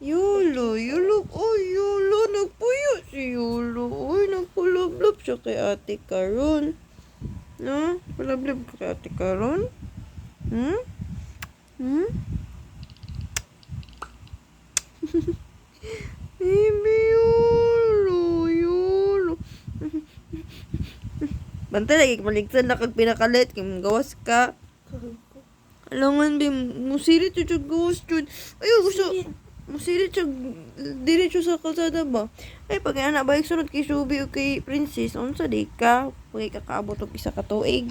Yolo, Yolo, oh Yolo, nagpuyo si Yolo. Uy, nagpulablab siya kay ate Karon. No? Pulablab ka kay ate Karon? Hmm? Hmm? Baby Yolo, Yolo. Bantay lagi maligtan na kag pinakalit kay gawas ka. Alangan bi musirit jud gawas jud. Ayo gusto musirit siya diretso sa kalsada ba? Ay pag ana balik sunod kay Shubi o kay Princess unsa di ka? Pag kakaabot og isa ka tuig.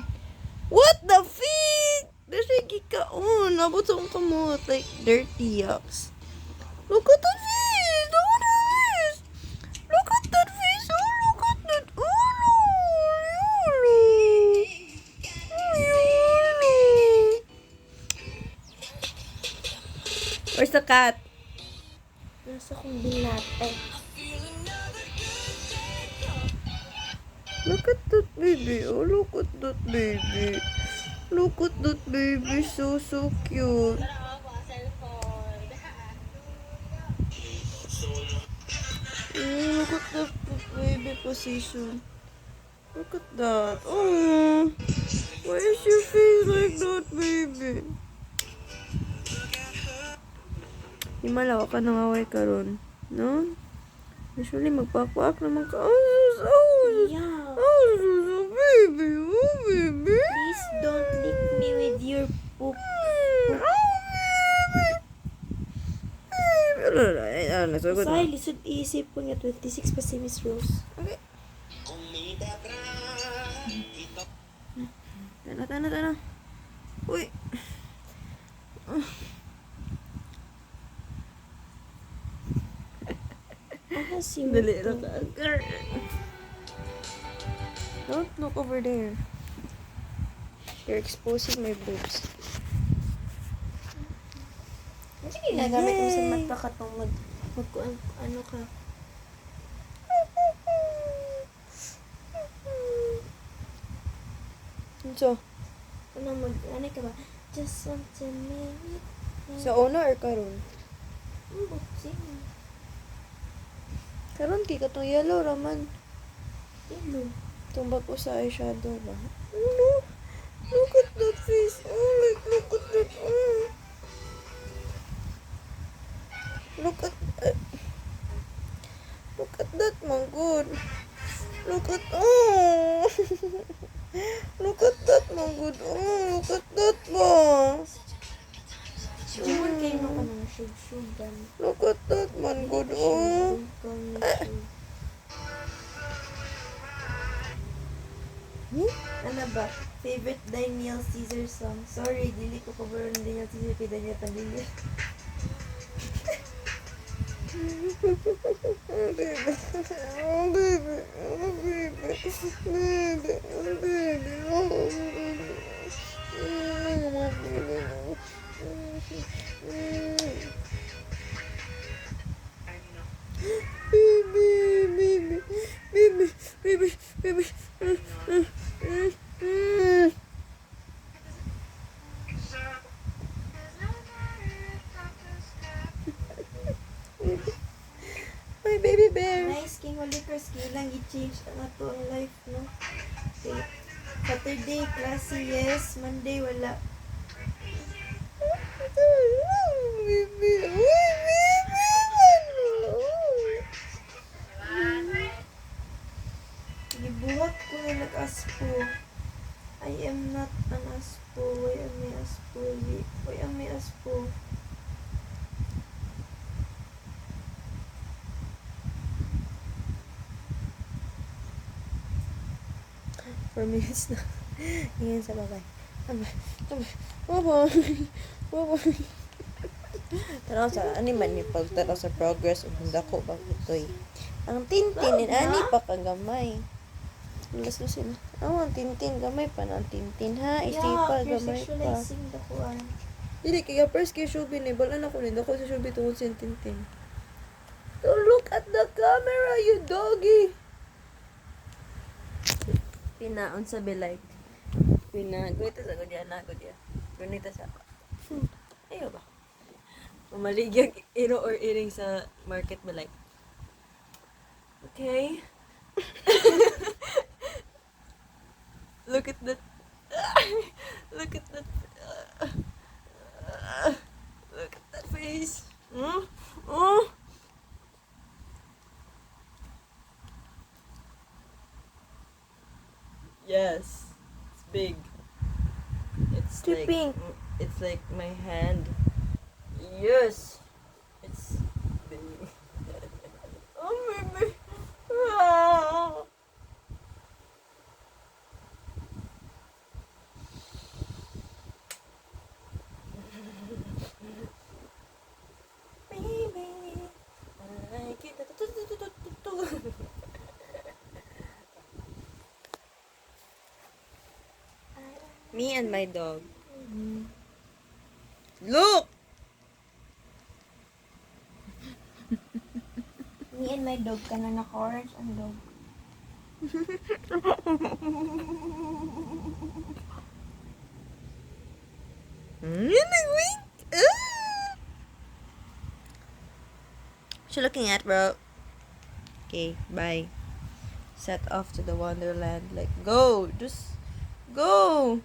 What the feet? Dasi ka on abot sa akong kamot like dirty yucks. Look at that face! Look at that face! Look at that face! Oh, look at that! Oh, Yolo! Yolo! Where's the cat? Nasa kong binate. Look at that baby. Oh, look at that baby. Look at that baby. So cute. Look at that baby position. Look at that. Oh, why is your face like that, baby? Himalawa ka nang away karon, no? Usually magpapak naman ka. Yeah. Baby, oh baby. Please don't lick me with your poop. Nasugod Say, na. lisod isip ko nga 26 pa si Miss Rose. Okay. Tana. Uy. Ah, si Dali Muto. na ka. Don't look over there. You're exposing my boobs. Ano ginagamit mo sa Yay! mata ka tong ano ka? So, Ano ka ba? Just want to make it. sa una or karon? Unboxing. Karon kay katong yellow raman. Hello. Tumbag ko sa eyeshadow ba? No. Look at that face. Oh, like, look at that. Oh. Look at that, my good. Look at, oh. Look at that, my good. Oh, look at that, ba. Siguro kayo ka ng shug-shugan. Look at that, man good. Oh. Ano ba? Favorite Daniel Caesar song? Sorry, dili ko kabaro ng Daniel Caesar kay Daniel Padilla. Oh, baby. Oh, baby. Oh, baby. Baby. Oh, baby. Oh, baby. Oh, baby. Baby. My baby bear. Nice, King Oliver's kailang i-change ang ato ang life, no? Okay. Saturday, classy, yes. Monday, wala. Gibuhat ko na nag-aspo. I am not an aspo. Why am I aspo? Why am I aspo? For minutes na. Ngayon sa babay. Tanaw sa animan ni pagtanaw sa progress ug dako ba itoy. Ang tintin ani pa kagamay. Alas na sila. Ang tintin gamay pa ng tintin ha. Isipa you're gamay pa. sexualizing the kuan. Dili kaya first kay Shubi ni balan ako ni dako sa Shubi tungod sa tintin. Don't look at the camera, you doggy. Pinaon sa belay. Pinago ito sa gudya na gudya. Gunita sa. Ayo ba? Mamaligyan iro or iring sa market ba like. Okay. Look at that. Look at that. Look at that face. Oh. Yes. It's big. It's Too like pink. it's like my hand. Yes. It's big. Oh baby. Ah. Baby. I like it. Me and my dog. Look! Me and my dog ka na naka-orange ang dog. Yan nag-wink! Ah! What you looking at, bro? Okay, bye. Set off to the Wonderland. Like, go! Just go!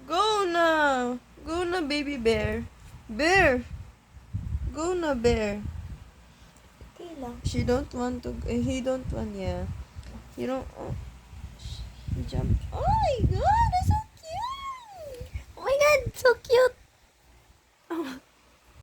Go na! Go na, baby bear. Bear! Go na, bear. Okay lang. She don't want to. He don't want. Yeah. You don't. Oh, he jumped. Oh my god, that's so cute. Oh my god, so cute!